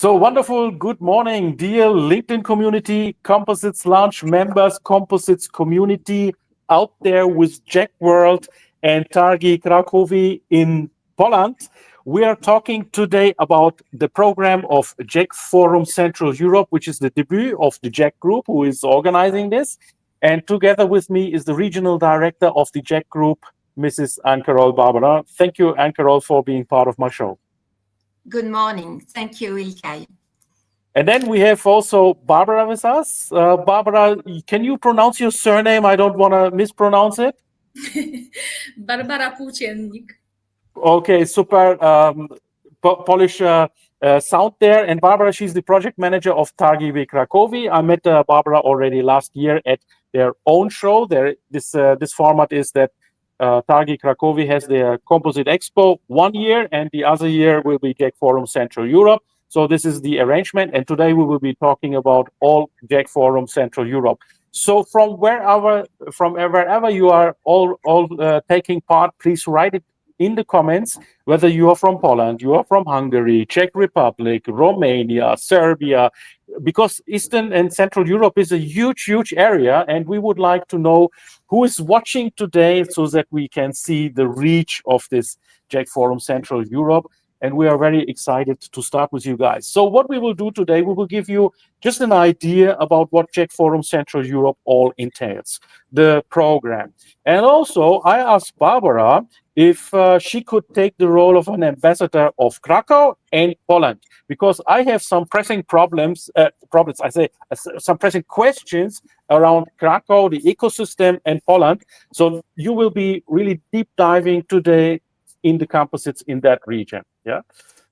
So wonderful. Good morning, dear LinkedIn community, Composites Launch members, Composites community out there with JEC World and Targi Krakowie in Poland. We are talking today about the program of JEC Forum Central Europe, which is the debut of the JEC group who is organizing this. And together with me is the regional director of the JEC group, Mrs. Ankarol Barbara. Thank you, Ankarol, for being part of my show. Good morning. Thank you, Ilkay. And then we have also Barbara with us. Barbara, can you pronounce your surname? I don't want to mispronounce it. Barbara Płóciennik. Okay, super Polish sound there. And Barbara, she's the project manager of Targi Krakowie. I met Barbara already last year at their own show. This format is that Targi Krakowie has their Composite Expo 1 year, and the other year will be JEC Forum Central Europe. So this is the arrangement, and today we will be talking about all JEC Forum Central Europe. So from wherever you are all taking part, please write it in the comments, whether you are from Poland, you are from Hungary, Czech Republic, Romania, Serbia, because Eastern and Central Europe is a huge area, and we would like to know who is watching today so that we can see the reach of this JEC Forum Central Europe. And we are very excited to start with you guys. So what we will do today, we will give you just an idea about what JEC Forum Central Europe all entails, the program. And also, I asked Barbara if she could take the role of an ambassador of Krakow and Poland, because I have some pressing some pressing questions around Krakow, the ecosystem, and Poland. So you will be really deep diving today in the composites in that region. Yeah,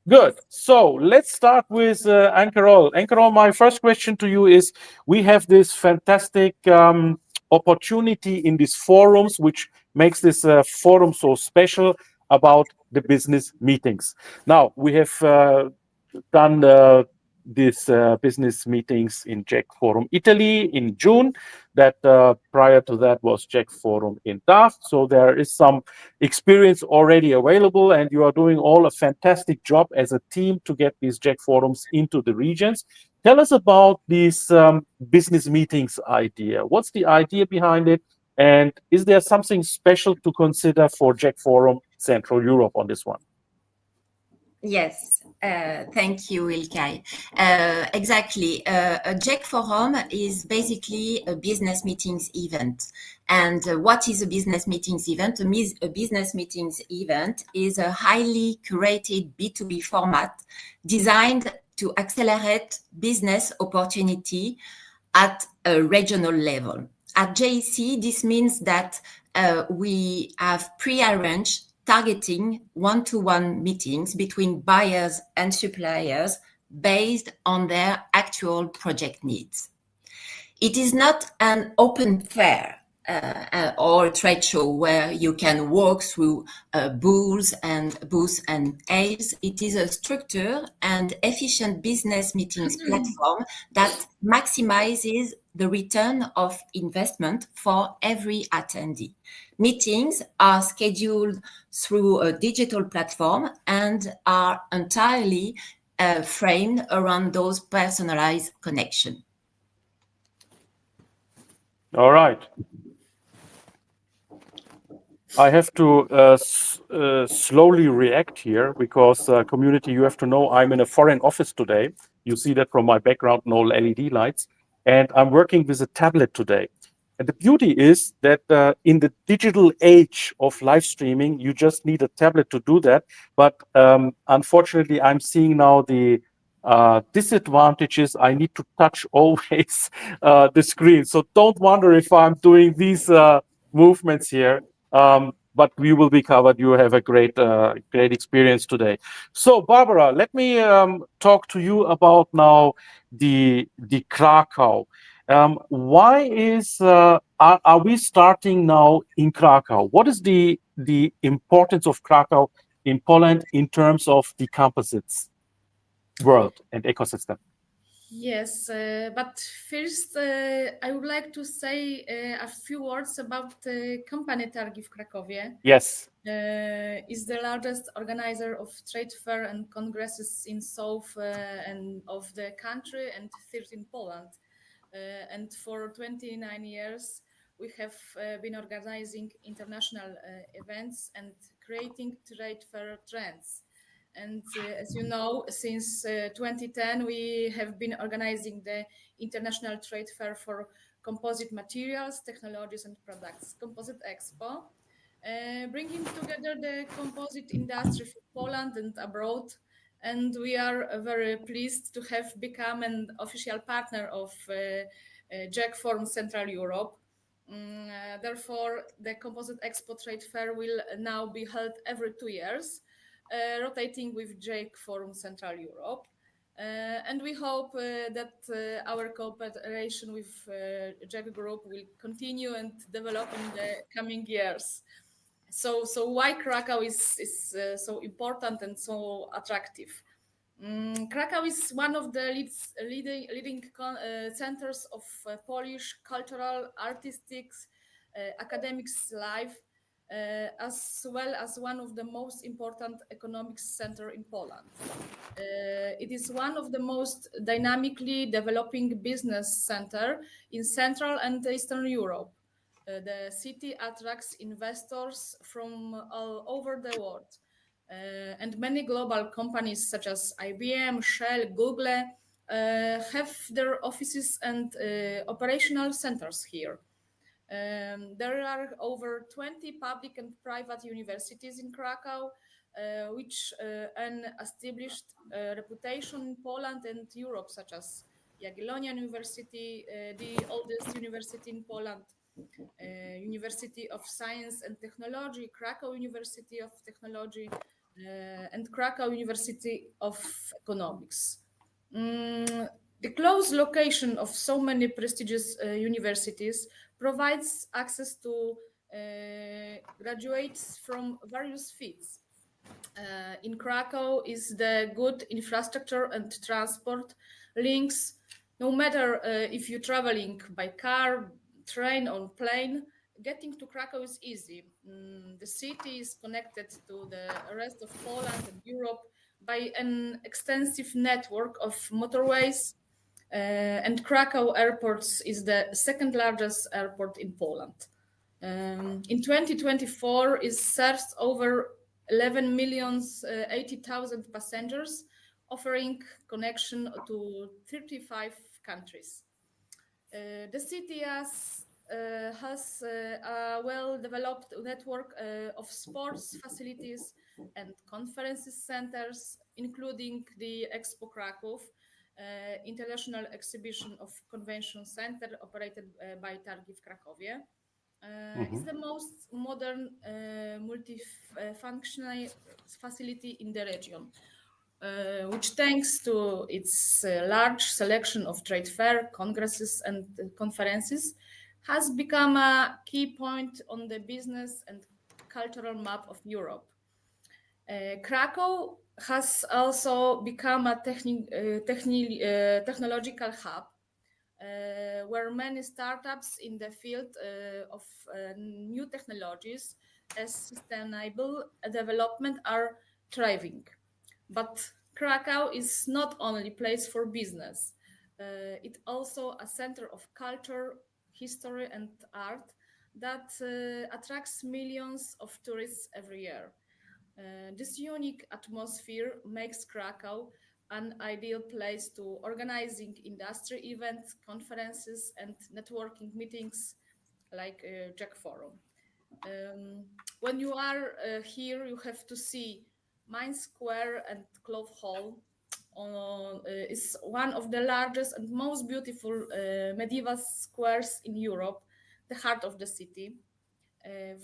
good. So let's start with Ankarol. Ankarol, my first question to you is: we have this fantastic opportunity in these forums, which makes this forum so special about the business meetings. Now we have done these business meetings in JEC Forum Italy in June. That prior to that was JEC Forum in DAF. So there is some experience already available, and you are doing all a fantastic job as a team to get these JEC Forums into the regions. Tell us about this business meetings idea. What's the idea behind it? And is there something special to consider for JEC Forum Central Europe on this one? Yes, thank you, Ilkay. Exactly. A JEC Forum is basically a business meetings event. And what is a business meetings event? A business meetings event is a highly curated B2B format designed to accelerate business opportunity at a regional level. At JEC, this means that we have pre-arranged targeting one-to-one meetings between buyers and suppliers based on their actual project needs. It is not an open fair or a trade show where you can walk through booths and aisles. It is a structured and efficient business meetings platform that maximizes the return of investment for every attendee. Meetings are scheduled through a digital platform and are entirely framed around those personalized connections. All right. I have to slowly react here because community, you have to know I'm in a foreign office today. You see that from my background, no LED lights. And I'm working with a tablet today. And the beauty is that in the digital age of live streaming, you just need a tablet to do that. But unfortunately, I'm seeing now the disadvantages. I need to touch always the screen. So don't wonder if I'm doing these movements here. But we will be covered. You have a great experience today. So Barbara, let me talk to you about now the Krakow. Why is are we starting now in Krakow? What is the importance of Krakow in Poland in terms of the composites world and ecosystem? Yes, but first I would like to say a few words about company Targi w Krakowie. Yes. Is the largest organizer of trade fair and congresses in south and of the country and third in Poland. And for 29 years, we have been organizing international events and creating trade fair trends. And as you know, since 2010, we have been organizing the International Trade Fair for Composite Materials, Technologies and Products, Composite Expo, bringing together the composite industry for Poland and abroad. And we are very pleased to have become an official partner of JEC Forum Central Europe. Therefore, the Composite Expo Trade Fair will now be held every 2 years, rotating with JEC Forum Central Europe. And we hope that our cooperation with JEC Group will continue and develop in the coming years. So why Krakow is so important and so attractive? Krakow is one of the leading centers of Polish cultural, artistic, academics life, as well as one of the most important economic center in Poland. It is one of the most dynamically developing business center in Central and Eastern Europe. The city attracts investors from all over the world. And many global companies such as IBM, Shell, Google have their offices and operational centers here. There are over 20 public and private universities in Krakow, which an established reputation in Poland and Europe, such as Jagiellonian University, the oldest university in Poland, University of Science and Technology, Krakow University of Technology, and Krakow University of Economics. The close location of so many prestigious universities provides access to graduates from various fields. In Krakow is the good infrastructure and transport links. No matter if you're traveling by car, train, or plane, getting to Krakow is easy. The city is connected to the rest of Poland and Europe by an extensive network of motorways, and Krakow Airport is the second largest airport in Poland. In 2024, it serves over 11 million 80,000 passengers, offering connection to 35 countries. The city has a well-developed network of sports facilities and conferences centers, including the Expo Kraków, International Exhibition of Convention Center operated by Targi w Krakowie. It's the most modern multifunctional facility in the region, which thanks to its large selection of trade fair, congresses and conferences, has become a key point on the business and cultural map of Europe. Krakow has also become a technological hub, where many startups in the field of new technologies as sustainable development are thriving. But Krakow is not only a place for business, it's also a center of culture, history, and art that attracts millions of tourists every year. This unique atmosphere makes Krakow an ideal place to organizing industry events, conferences, and networking meetings like JEC Forum. When you are here, you have to see Main Square and Cloth Hall. Is one of the largest and most beautiful medieval squares in Europe, the heart of the city.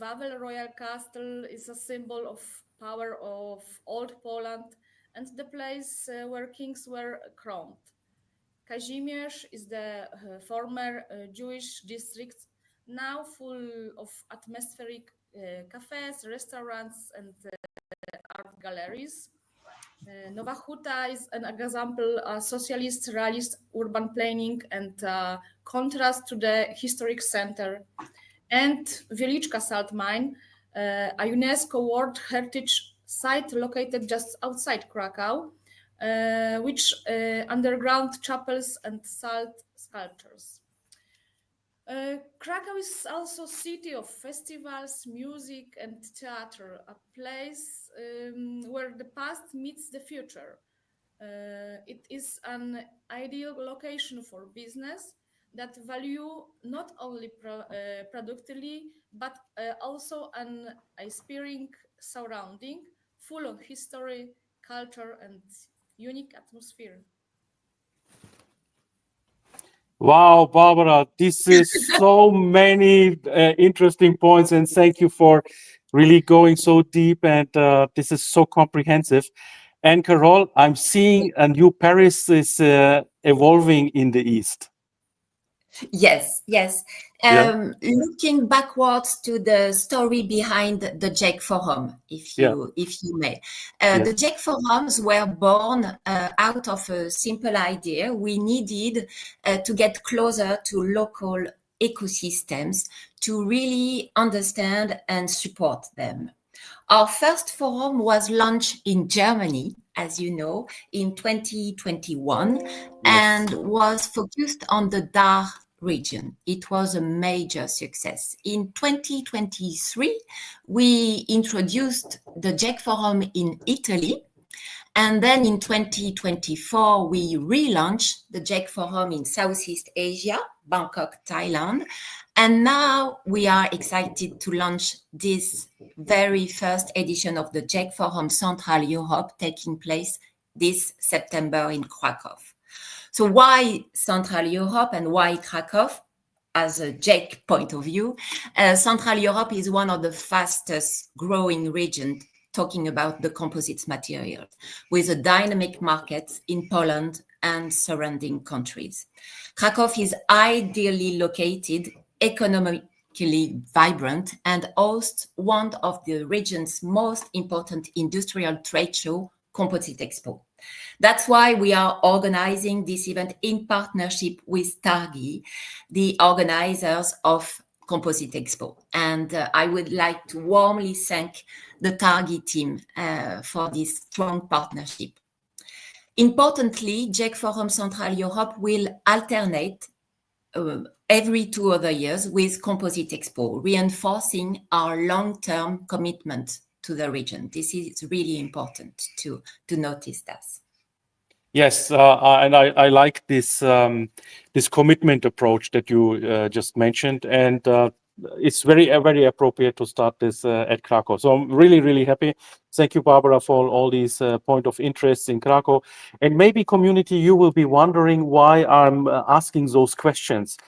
Wawel Royal Castle is a symbol of power of old Poland and the place where kings were crowned. Kazimierz is the former Jewish district, now full of atmospheric cafes, restaurants, and art galleries. Nowa Huta is an example of socialist realist urban planning and contrast to the historic center. And Wieliczka salt mine, a UNESCO World Heritage Site located just outside Krakow, which underground chapels and salt sculptures. Krakow is also city of festivals, music, and theater, a place where the past meets the future. It is an ideal location for business that value not only productively but also an inspiring surrounding full of history, culture, and unique atmosphere. Wow, Barbara, this is so many interesting points, and thank you for really going so deep. And this is so comprehensive. And Carol, I'm seeing a new Paris is evolving in the East. Yes, yes. Yeah. Looking backwards to the story behind the JEC Forum, if you may. The JEC Forums were born out of a simple idea. We needed to get closer to local ecosystems to really understand and support them. Our first forum was launched in Germany, as you know, in 2021, and was focused on the DACH region. It was a major success. In 2023, we introduced the JEC Forum in Italy. And then in 2024, we relaunched the JEC Forum in Southeast Asia, Bangkok, Thailand. And now we are excited to launch this very first edition of the JEC Forum Central Europe, taking place this September in Krakow. So why Central Europe and why Krakow? As a JEC point of view, Central Europe is one of the fastest growing regions talking about the composites materials, with a dynamic market in Poland and surrounding countries. Krakow is ideally located, economically vibrant, and hosts one of the region's most important industrial trade show, Composite Expo. That's why we are organizing this event in partnership with Targi, the organizers of Composite Expo. And I would like to warmly thank the Targi team for this strong partnership. Importantly, JEC Forum Central Europe will alternate every 2 other years with Composite Expo, reinforcing our long-term commitment to the region. This is really important to notice that. Yes, and I like this this commitment approach that you just mentioned, and it's very appropriate to start this at Krakow. So I'm really happy. Thank you, Barbara, for all these point of interest in Krakow. And maybe community, you will be wondering why I'm asking those questions.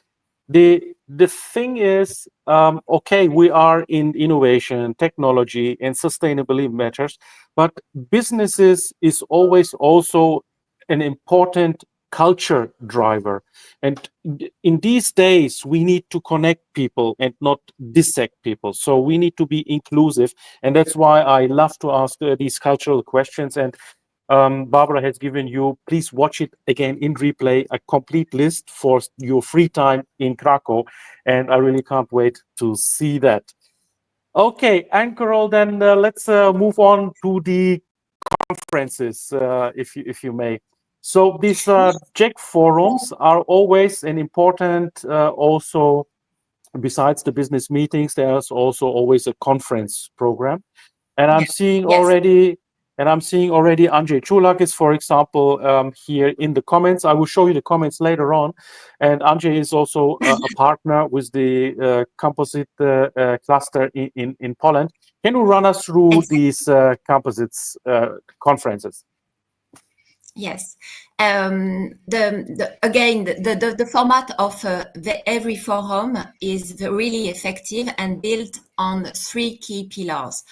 The thing is, okay, we are in innovation, technology, and sustainability matters, but businesses is always also an important culture driver. And in these days, we need to connect people and not dissect people. So we need to be inclusive. And that's why I love to ask these cultural questions. And Barbara has given you, please watch it again in replay, a complete list for your free time in Krakow. And I really can't wait to see that. Okay, and Carol, then let's move on to the conferences, if you may. So these JEC forums are always an important, also besides the business meetings, there's also always a conference program. And I'm seeing already, Andrzej Czulak, for example, here in the comments. I will show you the comments later on. And Andrzej is also a partner with the composite cluster in Poland. Can you run us through these composites conferences? Yes. The format of every forum is really effective and built on 3 key pillars.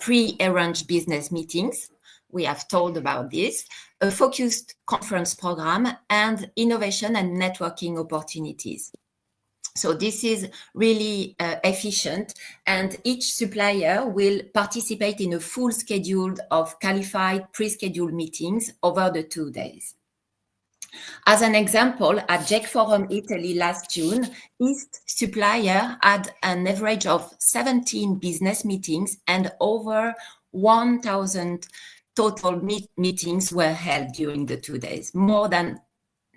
Pre-arranged business meetings, we have told about this, a focused conference program, and innovation and networking opportunities. So this is really efficient, and each supplier will participate in a full schedule of qualified pre-scheduled meetings over the 2 days. As an example, at JEC Forum Italy last June, East supplier had an average of 17 business meetings and over 1,000 total meetings were held during the 2 days. More than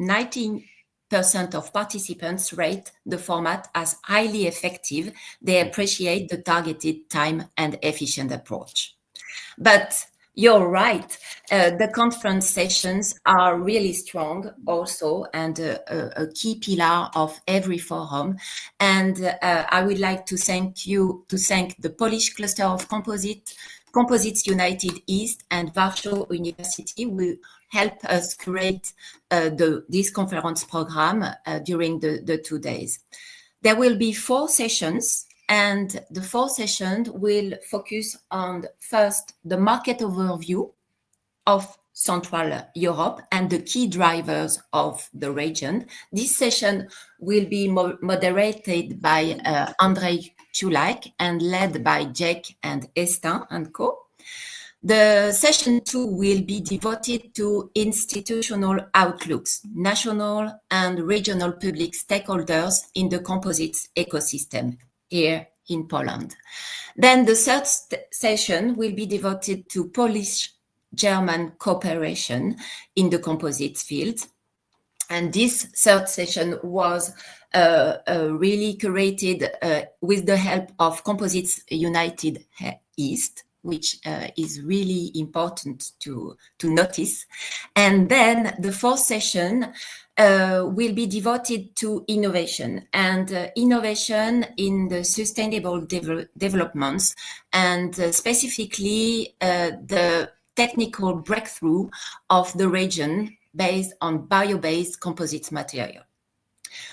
19% of participants rate the format as highly effective. They appreciate the targeted time and efficient approach. But you're right, the conference sessions are really strong also, and a key pillar of every forum. And I would like to thank the Polish cluster of Composites United East and Warsaw University will help us create this conference program during the 2 days. There will be 4 sessions, and the 4 sessions will focus on first the market overview of Central Europe and the key drivers of the region. This session will be moderated by Andrzej Ciulak and led by JEC and Estin and Co. The session 2 will be devoted to institutional outlooks, national and regional public stakeholders in the composites ecosystem here in Poland. Then the third session will be devoted to Polish-German cooperation in the composites field. And this third session was really curated with the help of Composites United East, which is really important to notice. And then the fourth session will be devoted to innovation and innovation in the sustainable developments, and specifically the technical breakthrough of the region based on bio-based composites material.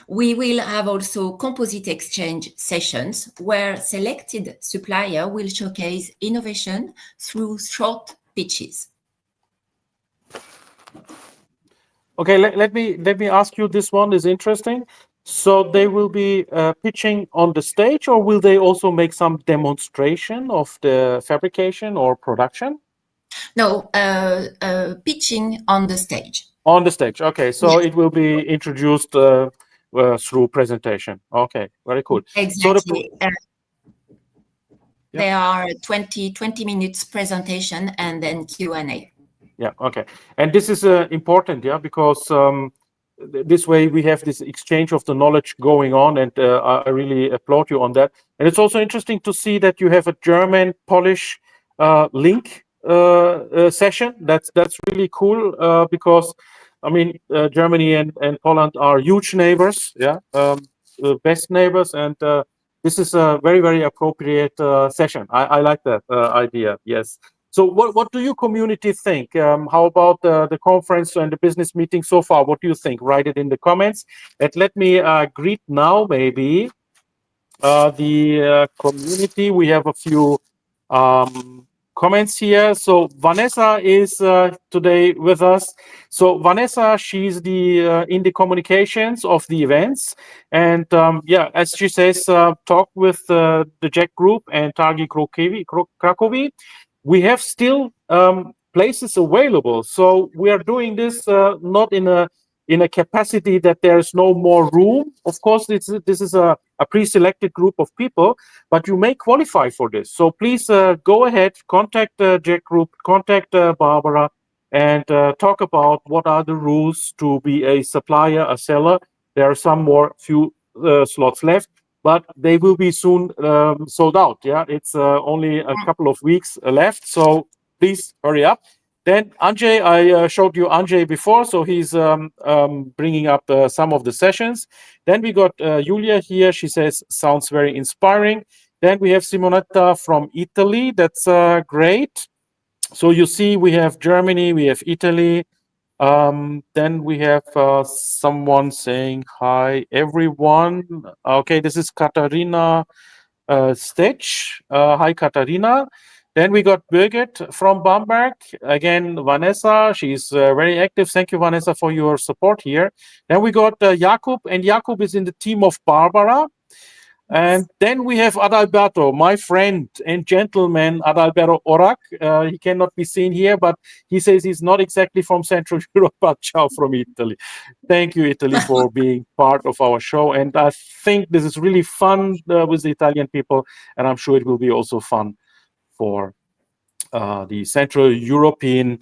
We will have also composite exchange sessions where selected supplier will showcase innovation through short pitches. Okay, let me ask you. This one is interesting. So they will be pitching on the stage, or will they also make some demonstration of the fabrication or production? No, pitching on the stage. On the stage. Okay, so Yes. it will be introduced through presentation. Okay, very cool. Exactly. So there are 20 minutes presentation and then Q&A. Yeah, okay. And this is important, yeah, because this way we have this exchange of the knowledge going on, and I really applaud you on that. And it's also interesting to see that you have a German-Polish link session. That's really cool because, I mean, Germany and Poland are huge neighbors, yeah, best neighbors, and this is a very, very appropriate session. I like that idea, yes. So what do you community think? How about the conference and the business meeting so far? What do you think? Write it in the comments. And let me greet now maybe the community. We have a few comments here. So Vanessa is today with us. So Vanessa, she's the in the communications of the events. And yeah, as she says, talk with the JEC group and Targi Krakowie. We have still places available, so we are doing this not in a capacity that there is no more room. Of course, this is a pre-selected group of people, but you may qualify for this. So please go ahead, contact the JEC group, contact Barbara, and talk about what are the rules to be a supplier, a seller. There are some more few slots left, but they will be soon sold out. Yeah, it's only a couple of weeks left, so please hurry up. Then Andrzej, I showed you Andrzej before, so he's bringing up some of the sessions. Then we got Julia here. She says, sounds very inspiring. Then we have Simonetta from Italy. That's great. So you see, we have Germany, we have Italy. Then we have someone saying hi, everyone. Okay, this is Katarina Stech. Hi, Katarina. Then we got Birgit from Bamberg. Again, Vanessa, she's very active. Thank you, Vanessa, for your support here. Then we got Jakub, and Jakub is in the team of Barbara. And then we have Adalberto, my friend and gentleman, Adalberto Orac. He cannot be seen here, but he says he's not exactly from Central Europe, but ciao from Italy. Thank you, Italy, for being part of our show. And I think this is really fun with the Italian people, and I'm sure it will be also fun for the Central European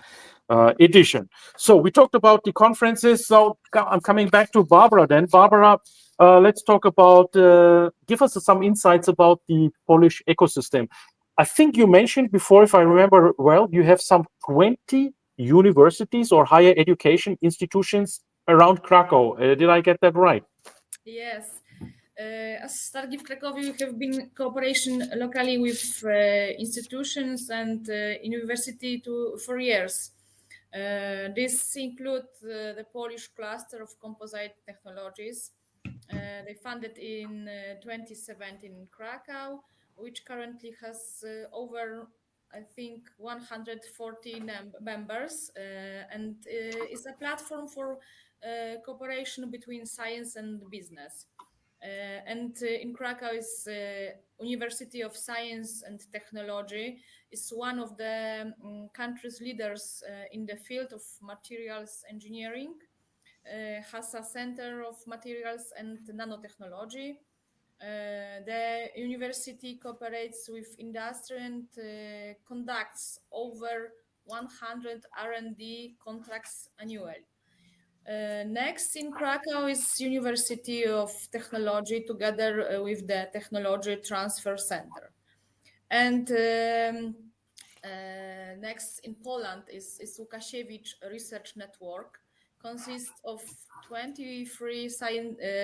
edition. So we talked about the conferences. So I'm coming back to Barbara then. Barbara, let's talk about, give us some insights about the Polish ecosystem. I think you mentioned before, if I remember well, you have some 20 universities or higher education institutions around Krakow. Did I get that right? Yes. As Targi w Krakowie, we have been cooperation locally with institutions and university for years. This includes the Polish cluster of composite technologies. They funded in 2017 in Krakow, which currently has over, I think, 140 members, and is a platform for cooperation between science and business. And in Krakow is University of Science and Technology, is one of the country's leaders in the field of materials engineering, has a center of materials and nanotechnology. The university cooperates with industry and conducts over 100 R&D contracts annually. Next in Krakow is University of Technology together with the Technology Transfer Center. And next in Poland is Łukasiewicz Research Network, consists of 23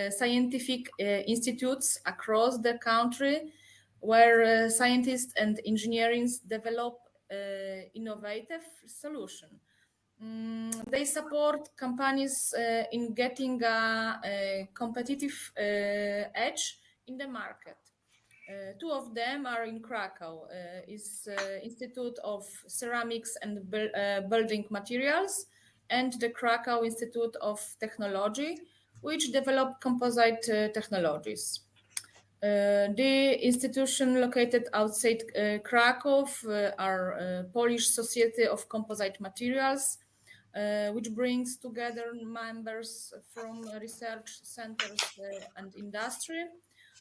scientific institutes across the country where scientists and engineers develop innovative solutions. They support companies in getting a competitive edge in the market. Two of them are in Krakow. Is Institute of Ceramics and Building Materials and the Krakow Institute of Technology, which develop composite technologies. The institution located outside Krakow are Polish Society of Composite Materials, which brings together members from research centers and industry.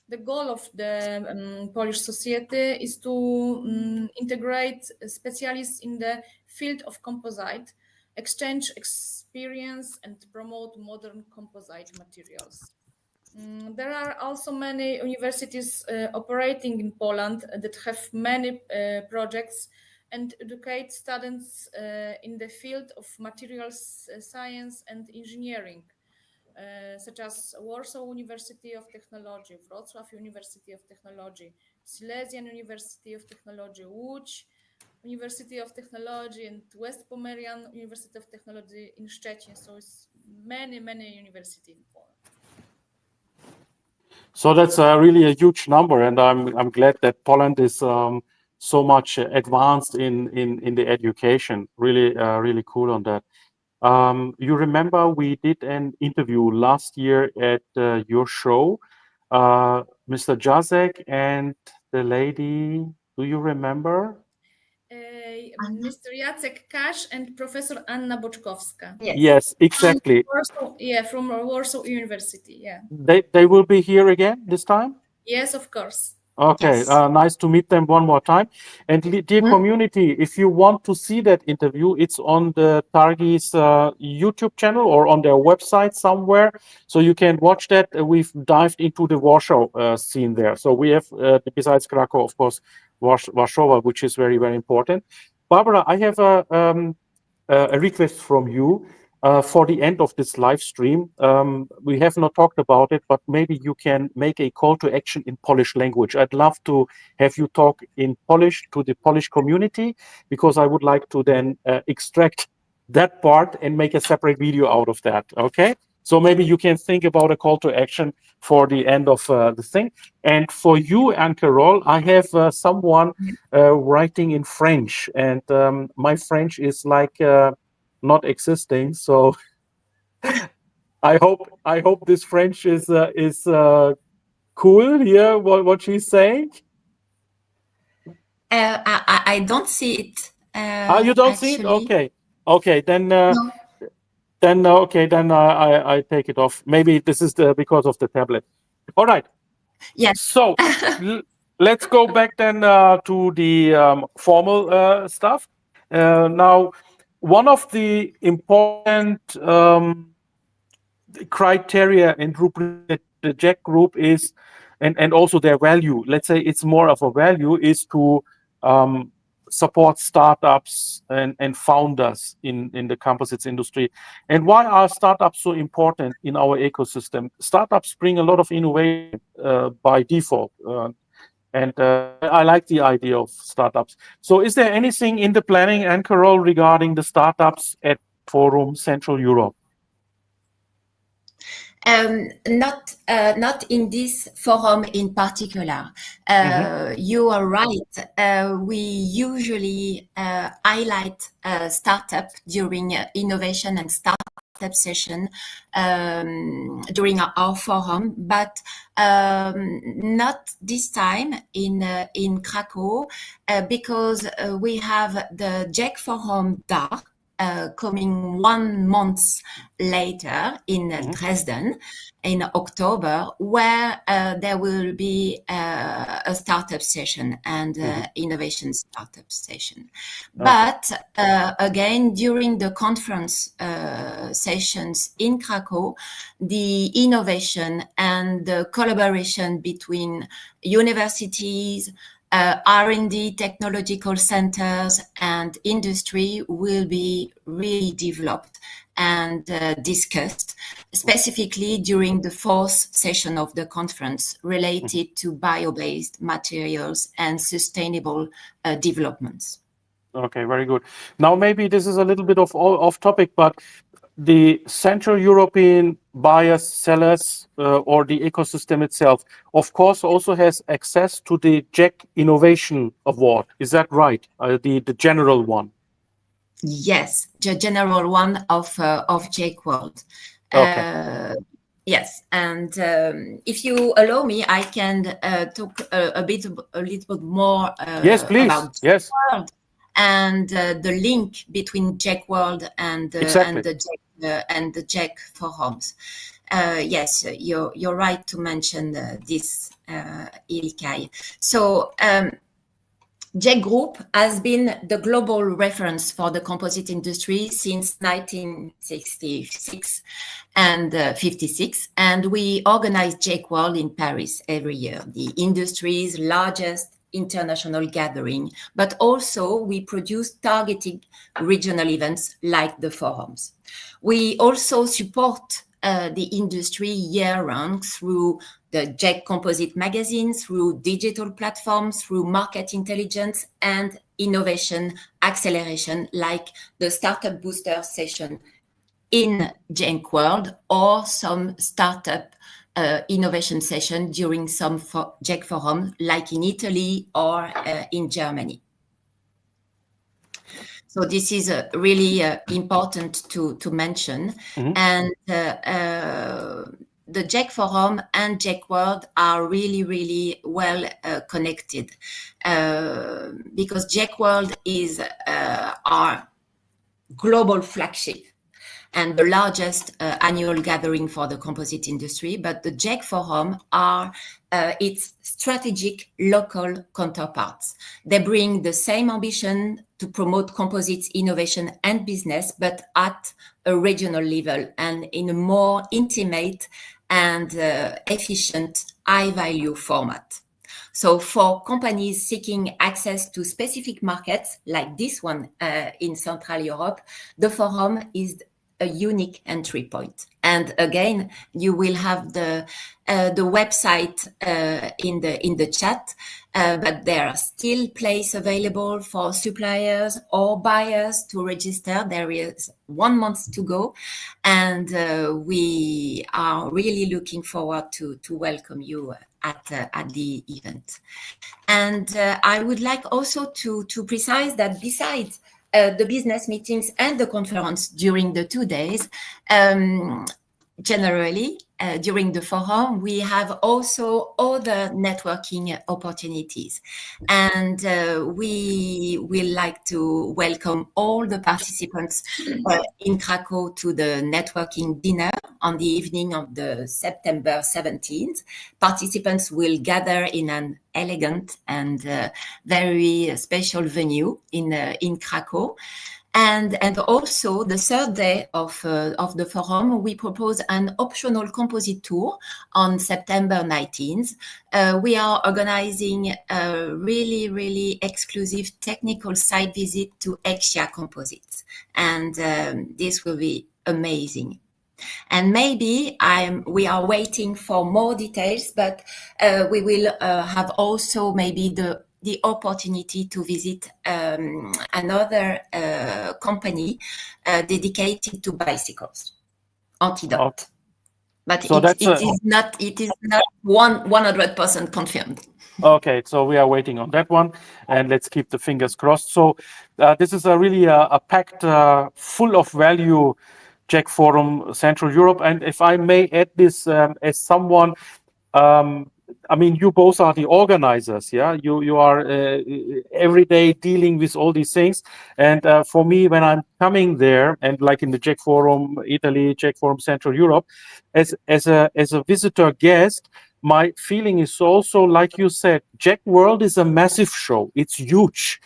The goal of the Polish Society is to integrate specialists in the field of composite, exchange experience, and promote modern composite materials. There are also many universities operating in Poland that have many projects and educate students in the field of materials science and engineering, such as Warsaw University of Technology, Wrocław University of Technology, Silesian University of Technology, Łódź University of Technology, and West Pomerian University of Technology in Szczecin. So it's many universities in Poland. So that's really a huge number, and I'm glad that Poland is so much advanced in the education. Really cool on that. You remember we did an interview last year at your show, Mr. JEC and the lady. Do you remember? Mr. Jacek Kasz and Professor Anna Boczkowska. Yes, exactly. From Warsaw University. Yeah. They will be here again this time? Yes, of course. Okay, Yes. Nice to meet them one more time. And dear community, if you want to see that interview, it's on the Targi's YouTube channel or on their website somewhere. So you can watch that. We've dived into the Warsaw scene there. So we have, besides Krakow, of course, Warsaw, which is very important. Barbara, I have a request from you. For the end of this live stream, we have not talked about it, but maybe you can make a call to action in Polish language. I'd love to have you talk in Polish to the Polish community, because I would like to then extract that part and make a separate video out of that. Okay? So maybe you can think about a call to action for the end of the thing. And for you and Carol, I have someone writing in French, and my French is like not existing. So I hope this French is cool here. What she's saying? I don't see it. You don't see it? Actually. Okay. Then No. then I take it off. Maybe this is because of the tablet. All right. Yes. So let's go back then to the formal stuff. Now, one of the important criteria and rubric that the JEC group is, and also their value, let's say it's more of a value, is to support startups and founders in the composites industry. And why are startups so important in our ecosystem? Startups bring a lot of innovation by default. And I like the idea of startups. So is there anything in the planning, and Carol, regarding the startups at Forum Central Europe? Not in this forum in particular. You are right. We usually highlight startup during innovation and startup session during our forum, but not this time in Krakow because we have the JEC forum DAR. Coming 1 month later in Dresden in October, where there will be a startup session and innovation startup session. But again, during the conference sessions in Krakow, the innovation and the collaboration between universities, R&D technological centers and industry will be really developed and discussed, specifically during the 4th session of the conference related to bio-based materials and sustainable developments. Okay, very good. Now, maybe this is a little bit off topic, but the Central European buyers, sellers, or the ecosystem itself, of course, also has access to the JEC Innovation Award. Is that right? The general one? Yes, the general one of JEC World. Okay. Yes, and if you allow me, I can talk a little bit more yes, please. about JEC World and the link between JEC World and exactly. and the JEC forums. Yes, you're right to mention this, Ilkay. So JEC Group has been the global reference for the composite industry since 1966 and 56, and we organize JEC World in Paris every year, the industry's largest international gathering, but also we produce targeted regional events like the forums. We also support the industry year-round through the JEC Composite magazine, through digital platforms, through market intelligence and innovation acceleration, like the Startup Booster session in JEC World or some startup innovation session during some JEC forum, like in Italy or in Germany. So this is really important to mention. And the JEC Forum and JEC World are really well connected because JEC World is our global flagship and the largest annual gathering for the composite industry, but the JEC Forum are its strategic local counterparts. They bring the same ambition to promote composites innovation and business, but at a regional level and in a more intimate and efficient high-value format. So for companies seeking access to specific markets like this one in Central Europe, the forum is a unique entry point. And And again, you will have the website in the chat, but there are still places available for suppliers or buyers to register. There is 1 month to go, and we are really looking forward to welcome you at the event. And I would like also to precise that besides the business meetings and the conference during the 2 days, generally, during the forum, we have also other networking opportunities. And we will like to welcome all the participants in Krakow to the networking dinner on the evening of the September 17th. Participants will gather in an elegant and very special venue in Krakow. And also the third day of the forum, we propose an optional composite tour on September 19th. We are organizing a really, really exclusive technical site visit to Exia Composites. And this will be amazing. And maybe we are waiting for more details, but we will have also maybe the opportunity to visit another company dedicated to bicycles, Antidote. But So it is not 100% confirmed. Okay, so we are waiting on that one, and let's keep the fingers crossed. So this is really a packed, full of value JEC Forum Central Europe. And if I may add this as someone, I mean, you both are the organizers, yeah? You are every day dealing with all these things. And for me, when I'm coming there, and like in the JEC Forum Italy, JEC Forum Central Europe, as a visitor guest, my feeling is also, like you said, JEC World is a massive show. It's huge.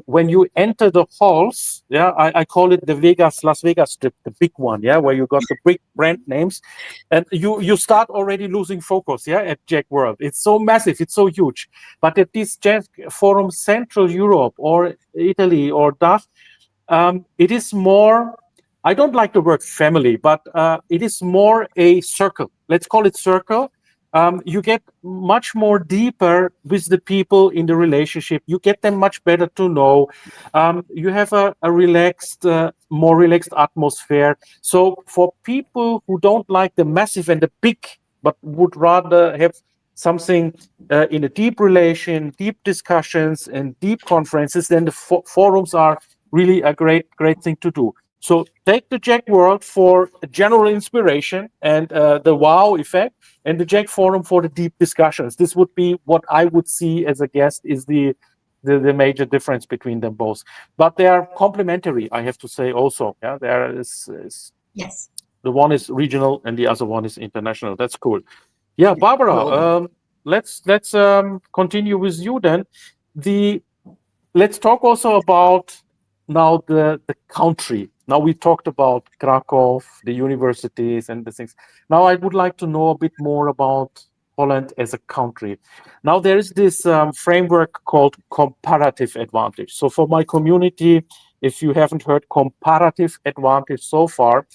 When you enter the halls, yeah, I call it the Las Vegas strip, the big one, yeah, where you got the big brand names, and you start already losing focus, yeah, at JEC World. It's so massive, it's so huge. But at this JEC Forum Central Europe or Italy or DACH, it is more, I don't like the word family, but it is more a circle. Let's call it circle. You get much more deeper with the people in the relationship. You get them much better to know. You have a relaxed, more relaxed atmosphere. So for people who don't like the massive and the big, but would rather have something in a deep relation, deep discussions, and deep conferences, then the forums are really a great thing to do. So take the JEC World for general inspiration and the wow effect, and the JEC Forum for the deep discussions. This would be what I would see as a guest is the major difference between them both. But they are complementary, I have to say also. Yeah, there is yes. The one is regional and the other one is international. That's cool. Yeah, Barbara, let's continue with you then. Let's talk also about now the country. Now we talked about Krakow, the universities and the things. Now I would like to know a bit more about Poland as a country. Now there is this framework called comparative advantage. So for my community, if you haven't heard comparative advantage so far,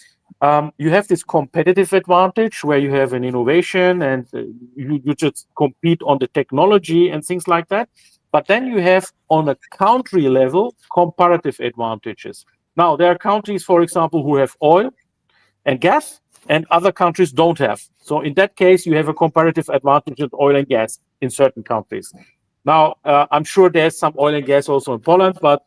you have this competitive advantage where you have an innovation and you just compete on the technology and things like that. But then you have on a country level comparative advantages. Now there are countries, for example, who have oil and gas, and other countries don't have. So in that case, you have a comparative advantage of oil and gas in certain countries. Now, I'm sure there's some oil and gas also in Poland, but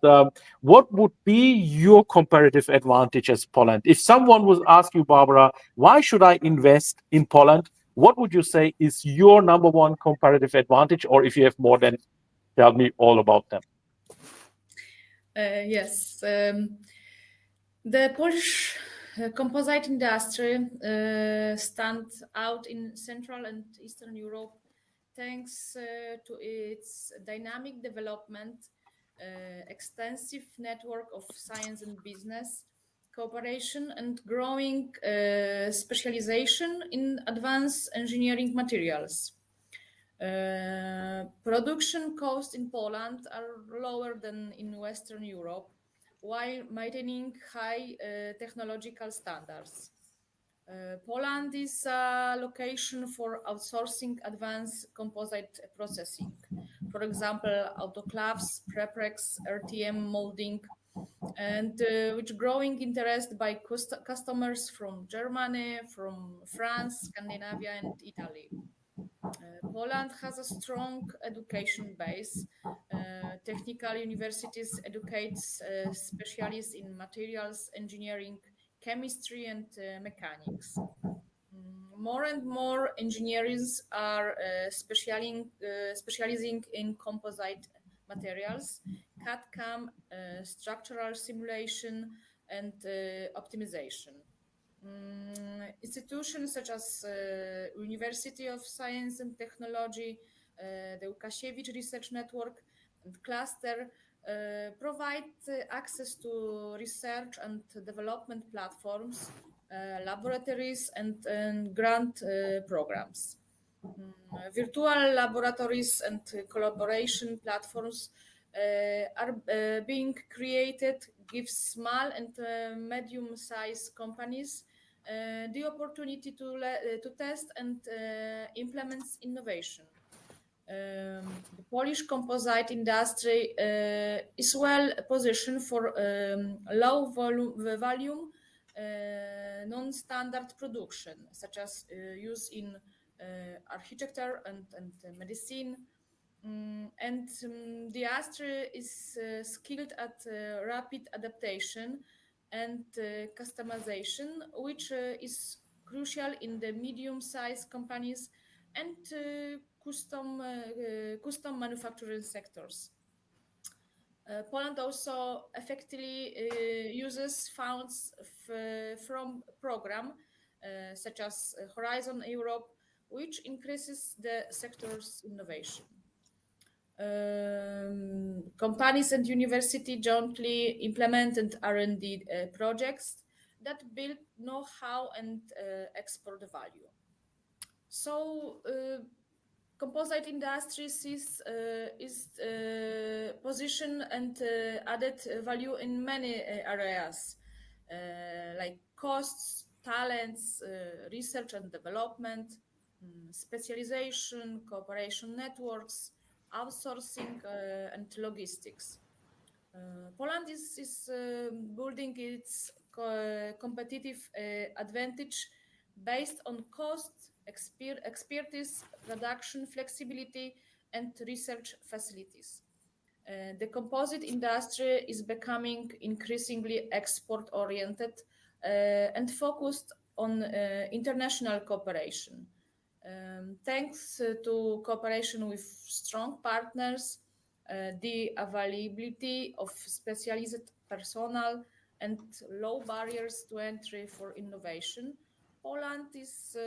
what would be your comparative advantage as Poland? If someone would ask you, Barbara, why should I invest in Poland? What would you say is your number one comparative advantage? Or if you have more, then tell me all about them. Yes. The Polish composite industry stands out in Central and Eastern Europe thanks to its dynamic development, extensive network of science and business cooperation, and growing specialization in advanced engineering materials. Production costs in Poland are lower than in Western Europe, while maintaining high technological standards. Poland is a location for outsourcing advanced composite processing. For example, autoclaves, prepregs, RTM molding, and which growing interest by customers from Germany, from France, Scandinavia, and Italy. Poland has a strong education base. Technical universities educate specialists in materials engineering, chemistry, and mechanics. More and more engineers are specializing in composite materials, CAD/CAM, structural simulation, and optimization. Institutions such as University of Science and Technology, the Łukasiewicz Research Network, and Cluster provide access to research and development platforms, laboratories, and grant programs. Virtual laboratories and collaboration platforms are being created, give small and medium-sized companies the opportunity to test and implement innovation. The Polish composite industry is well positioned for low volume non-standard production, such as use in architecture and medicine. The industry is skilled at rapid adaptation and customization, which is crucial in the medium-sized companies and custom manufacturing sectors. Poland also effectively uses funds from program such as Horizon Europe, which increases the sector's innovation. Companies and university jointly implemented R&D projects that build know-how and export value. So composite industries is position and added value in many areas like costs, talents, research and development, specialization, cooperation networks, outsourcing, and logistics. Poland is building its competitive advantage based on cost, expertise, production flexibility, and research facilities. The composite industry is becoming increasingly export-oriented and focused on international cooperation. Thanks to cooperation with strong partners, the availability of specialized personnel, and low barriers to entry for innovation, Poland is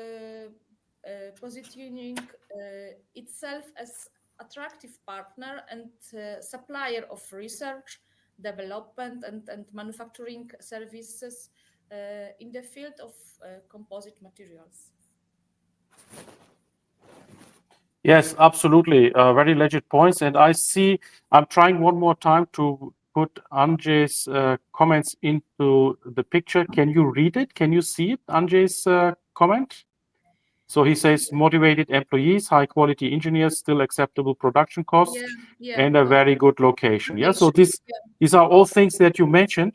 positioning itself as attractive partner and supplier of research, development, and manufacturing services in the field of composite materials. Yes, absolutely. Very legit points. And I see, I'm trying one more time to put Andrzej's comments into the picture. Can you read it? Can you see it, Andrzej's comment? So he says motivated employees, high quality engineers, still acceptable production costs, and a very good location. Yeah. So these are all things that you mentioned.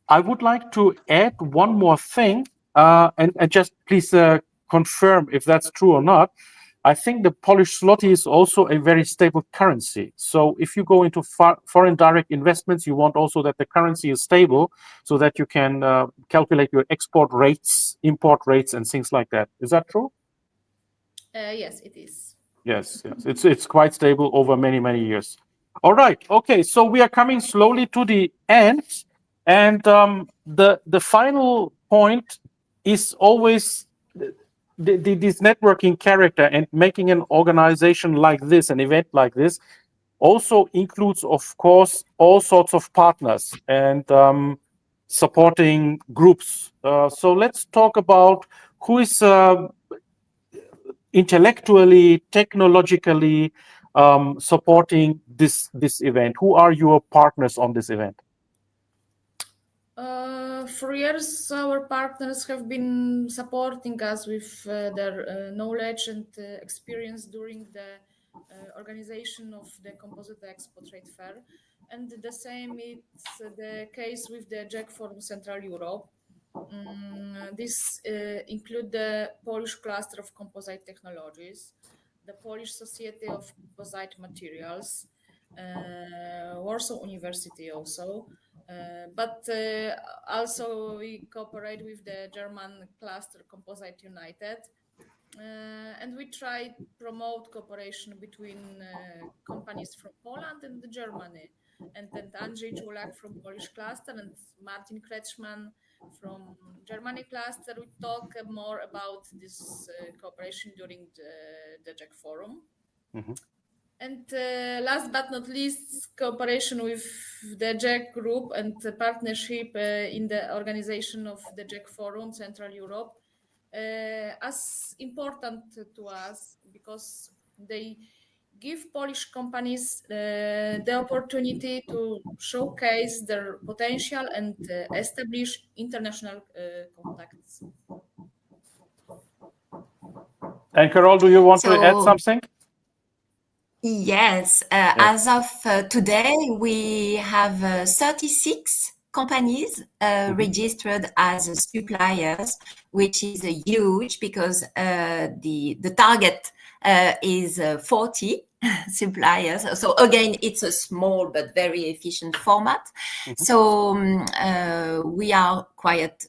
I would like to add one more thing, and just please confirm if that's true or not. I think the Polish zloty is also a very stable currency. So if you go into foreign direct investments, you want also that the currency is stable so that you can calculate your export rates, import rates, and things like that. Is that true? Yes, it is. Yes, yes. It's quite stable over many, many years. All right. Okay. So we are coming slowly to the end. And the final point is always this networking character, and making an organization like this, an event like this, also includes, of course, all sorts of partners and supporting groups. So let's talk about who is intellectually, technologically supporting this event. Who are your partners on this event? For years, our partners have been supporting us with their knowledge and experience during the organization of the Composite Expo Trade Fair. And the same is the case with the JEC Forum Central Europe. This include the Polish cluster of composite technologies, the Polish Society of Composite Materials, Warsaw University also, but also we cooperate with the German cluster Composite United, and we try promote cooperation between companies from Poland and Germany. And then Andrzej Czulak from Polish cluster and Martin Kretschmann from Germany cluster. We talk more about this cooperation during the JEC Forum. Mm-hmm. And last but not least, cooperation with the JEC group and the partnership in the organization of the JEC Forum Central Europe as important to us because they give Polish companies the opportunity to showcase their potential and establish international contacts. And Carol, do you want to add something? Yes, as of today, we have 36 companies registered as suppliers, which is huge because the target is 40 suppliers. So again, it's a small but very efficient format. Mm-hmm. So we are quite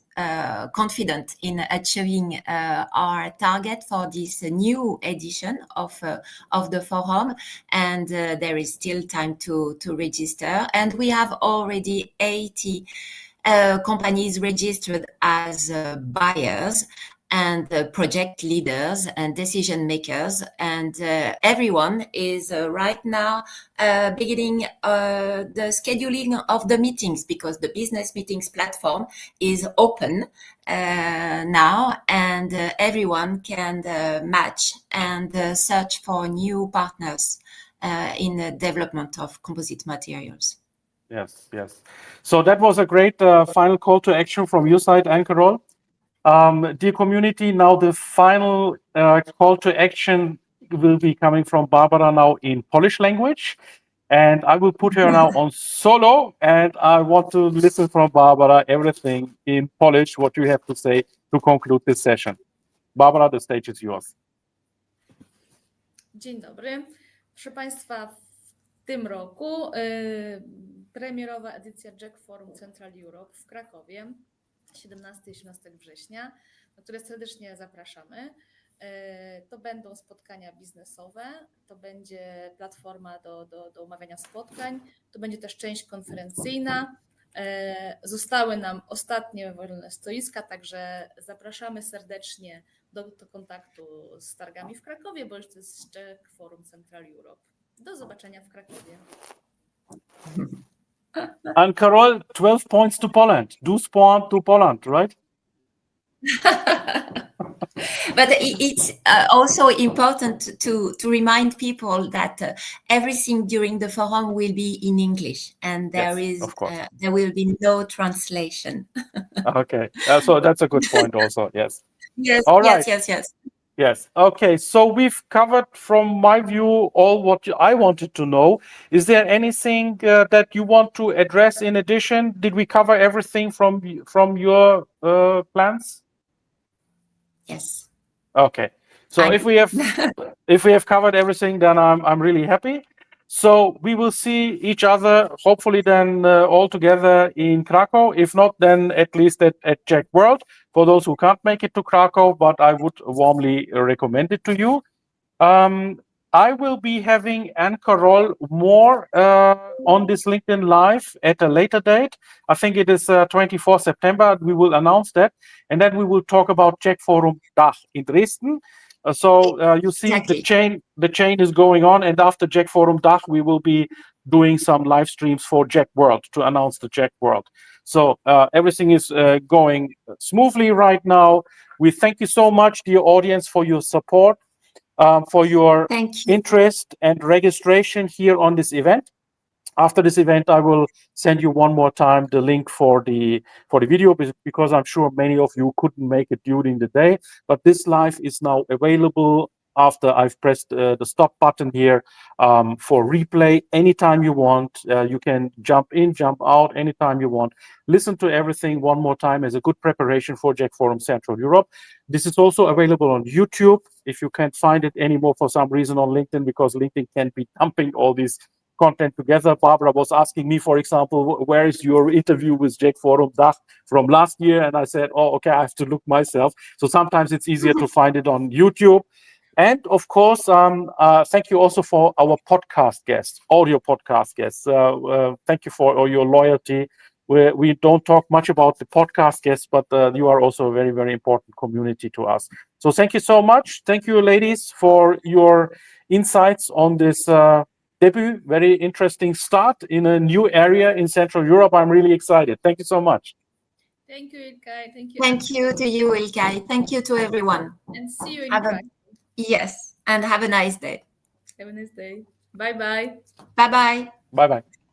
confident in achieving our target for this new edition of the forum, and there is still time to register. And we have already 80 companies registered as buyers and project leaders and decision makers, and everyone is right now beginning the scheduling of the meetings because the business meetings platform is open now, and everyone can match and search for new partners in the development of composite materials. Yes, yes. So that was a great final call to action from your side, Anne-Carol. Dear community, now the final call to action will be coming from Barbara now in Polish language, and I will put her now on solo, and I want to listen from Barbara everything in Polish, what you have to say to conclude this session. Barbara, the stage is yours. Dzień dobry. Proszę Państwa, w tym roku premierowa edycja JEC Forum Central Europe w Krakowie. 17-18 września, na które serdecznie zapraszamy. To będą spotkania biznesowe, to będzie platforma do umawiania spotkań, to będzie też część konferencyjna. Zostały nam ostatnie wolne stoiska, także zapraszamy serdecznie do kontaktu z targami w Krakowie, bo już to jest JEC Forum Central Europe. Do zobaczenia w Krakowie. And Carol, 12 points to Poland. 12 points to Poland, right? But it's also important to remind people that everything during the forum will be in English, and there will be no translation. Okay, so that's a good point also. Yes. Yes. All right. Yes. Yes. Okay. So we've covered, from my view, all what I wanted to know. Is there anything that you want to address in addition? Did we cover everything from your plans? Yes. Okay. So if we have covered everything, then I'm really happy. So we will see each other hopefully then all together in Krakow. If not, then at least at JEC World. For those who can't make it to Krakow, but I would warmly recommend it to you. I will be having Anne-Carol more on this LinkedIn Live at a later date. I think it is 24 September. We will announce that. And then we will talk about JEC Forum Dach in Dresden. So you see exactly. the chain is going on. And after JEC Forum Dach, we will be doing some live streams for JEC World to announce the JEC World. So everything is going smoothly right now. We thank you so much, dear audience, for your support, for your interest and registration here on this event. after this event, I will send you one more time the link for the video, because I'm sure many of you couldn't make it during the day. But this live is now available after I've pressed the stop button here for replay anytime you want. You can jump in, jump out anytime you want. Listen to everything one more time as a good preparation for JEC Forum Central Europe. This is also available on YouTube if you can't find it anymore for some reason on LinkedIn, because LinkedIn can't be dumping all these content together. Barbara was asking me, for example, where is your interview with JEC Forum DACH from last year? And I said, oh, okay, I have to look myself. So sometimes it's easier to find it on YouTube. And of course, thank you also for our podcast guests, audio podcast guests. Thank you for all your loyalty. We don't talk much about the podcast guests, but you are also a very, very important community to us. So thank you so much. Thank you, ladies, for your insights on this debut. Very interesting start in a new area in Central Europe. I'm really excited. Thank you so much. Thank you, Ilkay. Thank you. Thank you to you, Ilkay. Thank you to everyone. And see you in Krakow. Yes, and have a nice day. Have a nice day. Bye-bye. Bye-bye. Bye-bye.